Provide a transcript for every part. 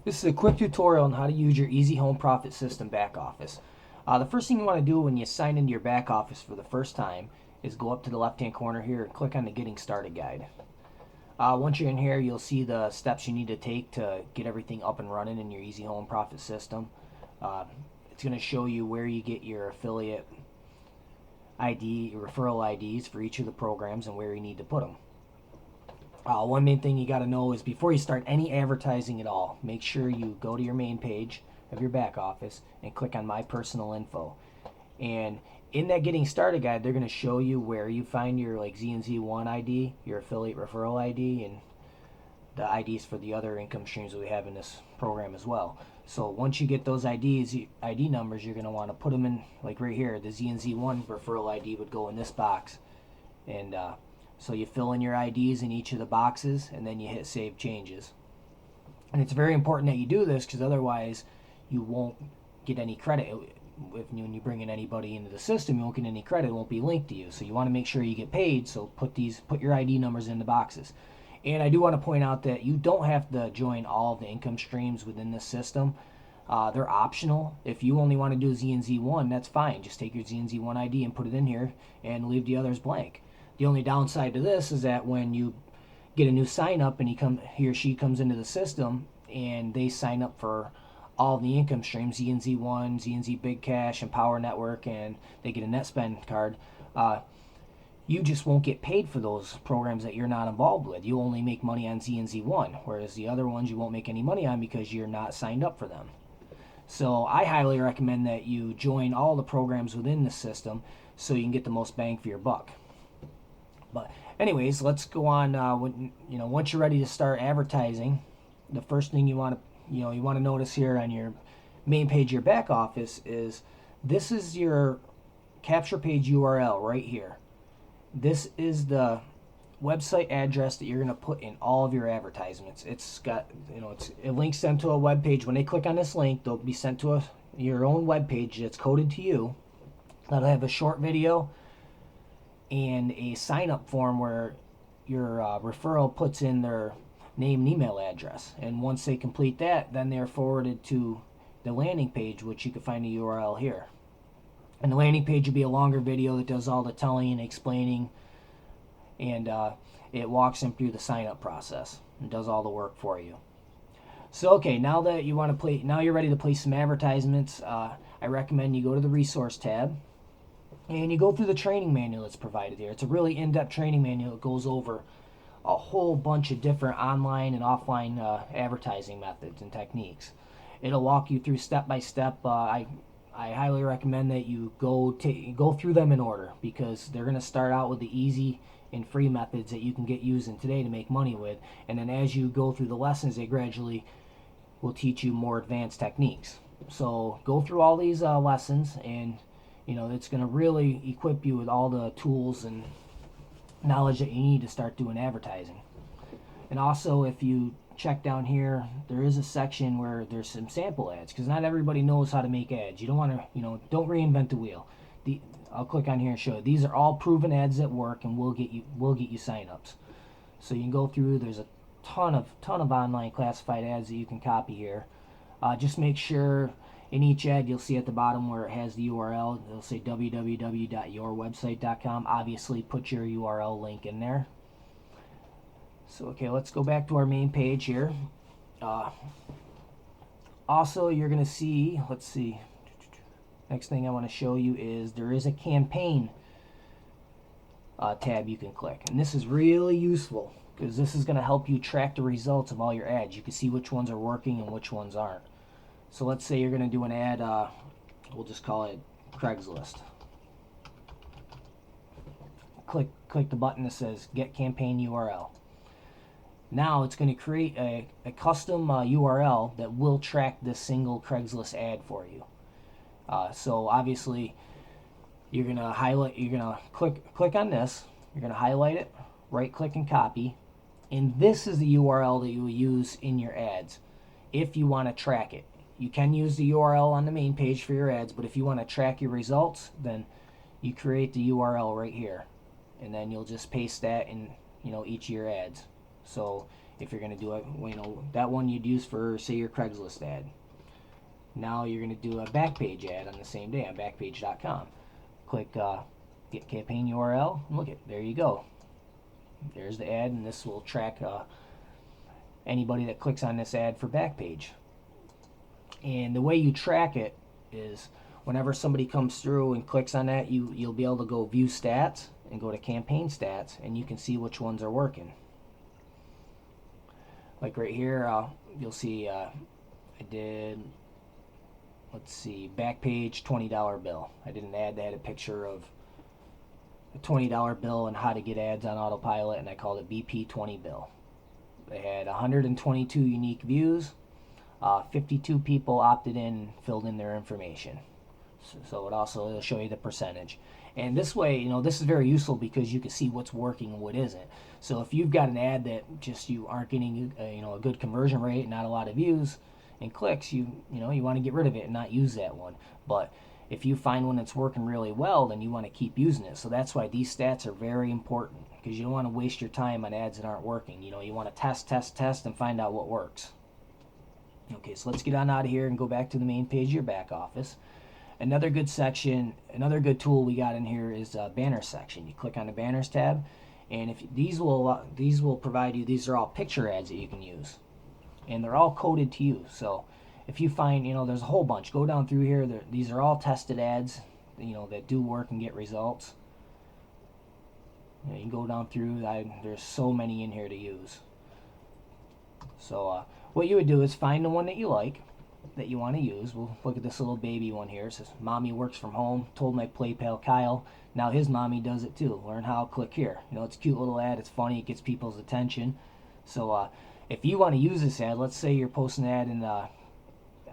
This is a quick tutorial on how to use your Easy Home Profit System back office. The first thing you want to do when you sign into your back office for the first time is go up to the left hand corner here and click on the Getting Started guide. Once you're in here, you'll see the steps you need to take to get everything up and running in your Easy Home Profit System. It's going to show you where you get your affiliate ID, your referral IDs for each of the programs and where you need to put them. One main thing you got to know is before you start any advertising at all, make sure you go to your main page of your back office and click on My Personal Info. And in that Getting Started guide, they're going to show you where you find your ZNZ1 ID, your affiliate referral ID, and the IDs for the other income streams that we have in this program as well. So once you get those ID numbers, you're going to want to put them in, like right here, the ZNZ1 referral ID would go in this box. And so you fill in your IDs in each of the boxes, and then you hit Save Changes. And it's very important that you do this because otherwise you won't get any credit. When you bring in anybody into the system, you won't get any credit. It won't be linked to you. So you want to make sure you get paid, so put your ID numbers in the boxes. And I do want to point out that you don't have to join all of the income streams within this system. They're optional. If you only want to do ZNZ1, that's fine. Just take your ZNZ1 ID and put it in here and leave the others blank. The only downside to this is that when you get a new sign up and he or she comes into the system and they sign up for all the income streams, ZNZ1, ZNZ Big Cash, and Power Network, and they get a net spend card, you just won't get paid for those programs that you're not involved with. You only make money on ZNZ1, whereas the other ones you won't make any money on because you're not signed up for them. So I highly recommend that you join all the programs within the system so you can get the most bang for your buck. But anyways, let's go on. Once you're ready to start advertising, the first thing you want to notice here on your main page of your back office is this is your capture page URL right here. This is the website address that you're going to put in all of your advertisements. It's got, it links them to a web page. When they click on this link, they'll be sent to your own web page that's coded to you. That'll have a short video and a sign-up form where your referral puts in their name and email address. And once they complete that, then they're forwarded to the landing page, which you can find the URL here. And the landing page will be a longer video that does all the telling and explaining, and it walks them through the sign-up process and does all the work for you. So okay, now you're ready to place some advertisements. I recommend you go to the resource tab and you go through the training manual that's provided here. It's a really in-depth training manual that goes over a whole bunch of different online and offline advertising methods and techniques. It'll walk you through step by step. I highly recommend that you go through them in order because they're going to start out with the easy and free methods that you can get using today to make money with, and then as you go through the lessons, they gradually will teach you more advanced techniques. So go through all these lessons, and it's going to really equip you with all the tools and knowledge that you need to start doing advertising. And also, if you check down here, there is a section where there's some sample ads because not everybody knows how to make ads. You don't want to, don't reinvent the wheel. I'll click on here and show you. These are all proven ads that work and will get you signups. So you can go through. There's a ton of online classified ads that you can copy here. Just make sure in each ad you'll see at the bottom where it has the URL. It'll say www.yourwebsite.com. Obviously, put your URL link in there. So okay, let's go back to our main page here. Also, you're going to see, let's see, next thing I want to show you is there is a campaign tab you can click. And this is really useful because this is going to help you track the results of all your ads. You can see which ones are working and which ones aren't. So let's say you're going to do an ad, we'll just call it Craigslist. Click the button that says Get Campaign URL. Now it's going to create a custom URL that will track this single Craigslist ad for you. So obviously you're going to click on this, you're going to highlight it, right click and copy, and this is the URL that you will use in your ads if you want to track it. You can use the URL on the main page for your ads, but if you want to track your results, then you create the URL right here, and then you'll just paste that in each of your ads. So if you're going to do it, that one you'd use for, say, your Craigslist ad. Now you're going to do a Backpage ad on the same day on Backpage.com. Click Get Campaign URL, and look there you go. There's the ad, and this will track anybody that clicks on this ad for Backpage. And the way you track it is whenever somebody comes through and clicks on that, you'll be able to go View Stats and go to Campaign Stats, and you can see which ones are working. Like right here, you'll see I did, let's see, Backpage $20 bill. I did an ad that had a picture of a $20 bill and how to get ads on autopilot, and I called it BP 20 bill. They had 122 unique views. 52 people opted in, filled in their information. So it'll show you the percentage. And this way, this is very useful because you can see what's working and what isn't. So if you've got an ad that just you aren't getting a good conversion rate, not a lot of views and clicks, you want to get rid of it and not use that one. But if you find one that's working really well, then you want to keep using it. So that's why these stats are very important, because you don't want to waste your time on ads that aren't working. You want to test and find out what works. Okay, so let's get on out of here and go back to the main page of your back office. Another good section, another good tool we got in here is a banner section. You click on the banners tab, and if these will provide you, these are all picture ads that you can use, and they're all coded to you. So if you find, there's a whole bunch, go down through here. These are all tested ads, that do work and get results. You can go down through. There's so many in here to use. So what you would do is find the one that you like, that you want to use. We'll look at this little baby one here. It says, Mommy works from home, told my play pal Kyle. Now his mommy does it too. Learn how, click here. It's a cute little ad. It's funny. It gets people's attention. So if you want to use this ad, let's say you're posting an ad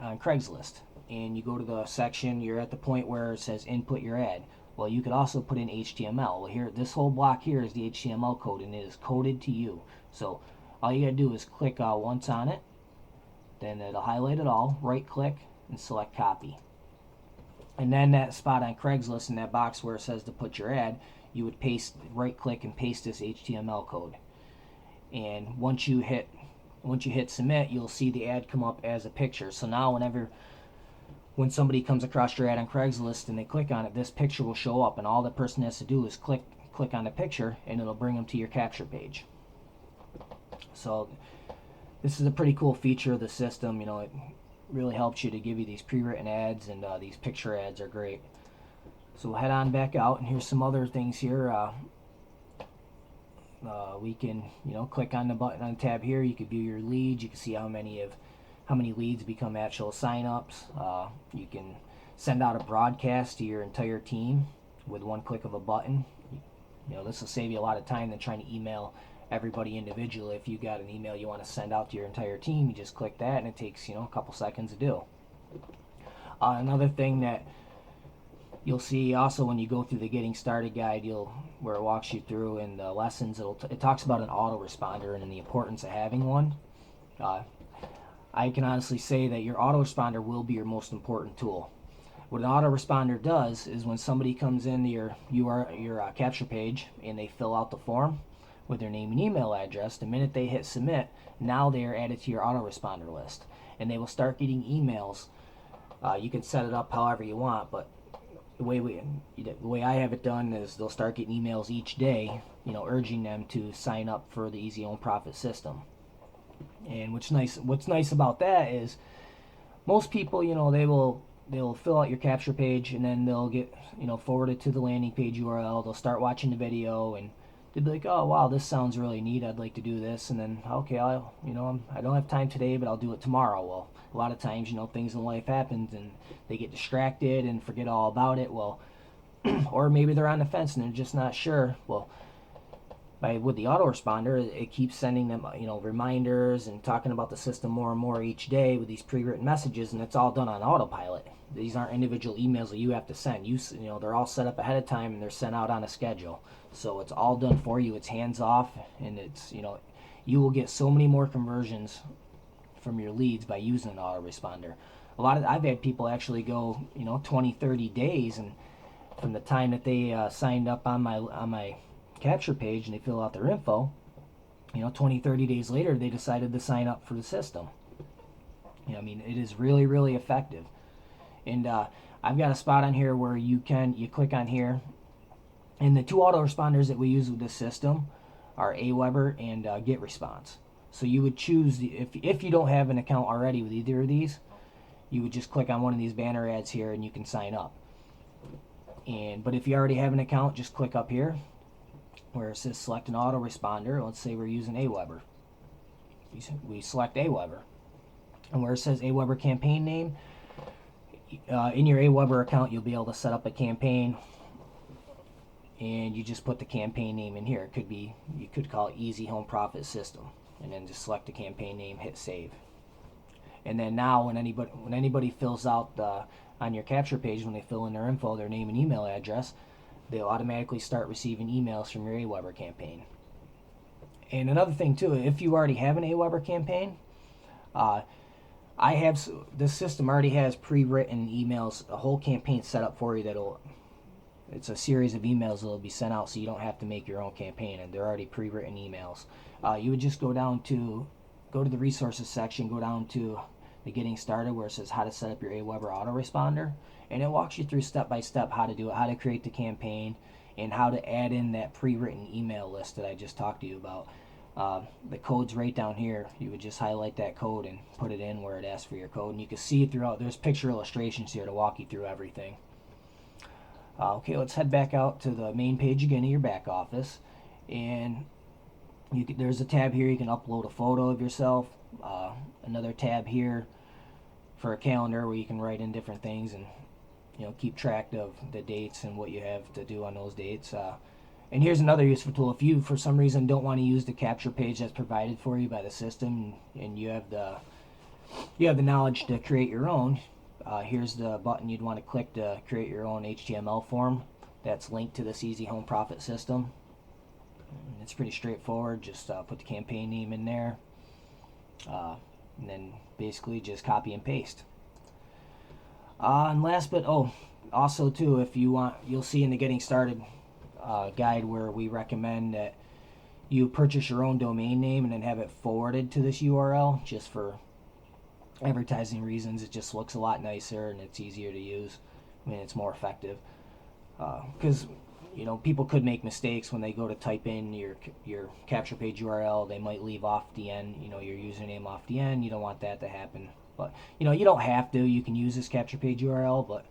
on Craigslist, and you go to the section, you're at the point where it says input your ad. Well, you could also put in HTML. Well, here, this whole block here is the HTML code, and it is coded to you. So all you gotta do is click once on it, then it'll highlight it all, right click, and select copy. And then that spot on Craigslist in that box where it says to put your ad, you would right click and paste this HTML code. And once you hit submit, you'll see the ad come up as a picture. So now when somebody comes across your ad on Craigslist and they click on it, this picture will show up, and all the person has to do is click on the picture, and it'll bring them to your capture page. So this is a pretty cool feature of the system. It really helps you to give you these pre-written ads, and these picture ads are great. So we'll head on back out, and here's some other things here. We can, click on the button on the tab here. You can view your leads. You can see how many leads become actual sign-ups. You can send out a broadcast to your entire team with one click of a button. This will save you a lot of time than trying to email everybody individually. If you got an email you want to send out to your entire team, you just click that, and it takes a couple seconds to do. Another thing that you'll see also when you go through the Getting Started guide, where it walks you through in the lessons, it talks about an autoresponder and the importance of having one. I can honestly say that your autoresponder will be your most important tool. What an autoresponder does is when somebody comes into your capture page and they fill out the form with their name and email address, the minute they hit submit, now they are added to your autoresponder list, and they will start getting emails. You can set it up however you want, but the way I have it done is they'll start getting emails each day, urging them to sign up for the Easy Home Profit system. And what's nice about that is most people, they'll fill out your capture page, and then they'll get forwarded to the landing page URL. They'll start watching the video, and they'll be like, oh wow, this sounds really neat, I'd like to do this. And then, okay, I don't have time today, but I'll do it tomorrow. Well, a lot of times, things in life happen, and they get distracted and forget all about it. Well, or maybe they're on the fence and they're just not sure. Well, with the autoresponder, it keeps sending them reminders and talking about the system more and more each day with these pre-written messages, and it's all done on autopilot. These aren't individual emails that you have to send. They're all set up ahead of time, and they're sent out on a schedule. So it's all done for you. It's hands off, and it's you will get so many more conversions from your leads by using an autoresponder. I've had people actually go 20, 30 days, and from the time that they signed up on my capture page and they fill out their info, 20, 30 days later, they decided to sign up for the system. I mean, it is really, really effective. And I've got a spot on here where you click on here, and the two autoresponders that we use with this system are Aweber and GetResponse. So you would choose, if you don't have an account already with either of these, you would just click on one of these banner ads here and you can sign up. But if you already have an account, just click up here where it says select an autoresponder. Let's say we're using Aweber. We select Aweber. And where it says Aweber campaign name, in your Aweber account you'll be able to set up a campaign, and you just put the campaign name in here. It could be, you could call it Easy Home Profit System, and then just select the campaign name, hit save. And then now when anybody fills out on your capture page, when they fill in their info, their name and email address, they'll automatically start receiving emails from your Aweber campaign. And another thing too, if you already have an Aweber campaign, this system already has pre-written emails, a whole campaign set up for you. It's a series of emails that will be sent out, so you don't have to make your own campaign, and they're already pre-written emails. You would just go to the resources section, go down to the getting started where it says how to set up your Aweber autoresponder, and it walks you through step by step how to do it, how to create the campaign, and how to add in that pre-written email list that I just talked to you about. The code's right down here. You would just highlight that code and put it in where it asks for your code, and you can see it throughout. There's picture illustrations here to walk you through everything. Okay, let's head back out to the main page again of your back office, and there's a tab here. You can upload a photo of yourself. Another tab here for a calendar where you can write in different things and keep track of the dates and what you have to do on those dates. And here's another useful tool. If you, for some reason, don't want to use the capture page that's provided for you by the system, and you have the knowledge to create your own, here's the button you'd want to click to create your own HTML form that's linked to this Easy Home Profit system. And it's pretty straightforward. Just put the campaign name in there, and then basically just copy and paste. And last but also too, if you want, you'll see in the Getting Started guide where we recommend that you purchase your own domain name and then have it forwarded to this URL, just for advertising reasons. It just looks a lot nicer and it's easier to use. I mean, it's more effective because people could make mistakes when they go to type in your capture page URL. They might leave off the end, your username off the end. You don't want that to happen. But you don't have to. You can use this capture page URL, but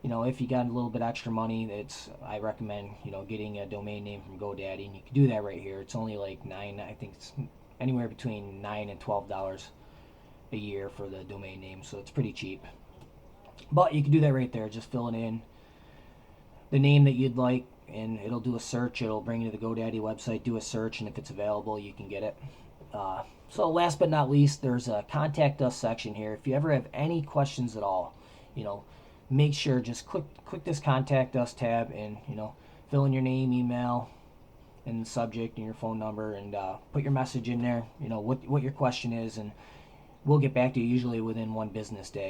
if you got a little bit extra money, I recommend getting a domain name from GoDaddy, and you can do that right here. It's only like I think it's anywhere between $9 and $12 a year for the domain name, so it's pretty cheap. But you can do that right there. Just fill it in, the name that you'd like, and it'll do a search. It'll bring you to the GoDaddy website, do a search, and if it's available, you can get it. So last but not least, there's a contact us section here. If you ever have any questions at all, make sure just click this contact us tab and fill in your name, email, and the subject and your phone number, and put your message in there, what your question is, and we'll get back to you usually within one business day.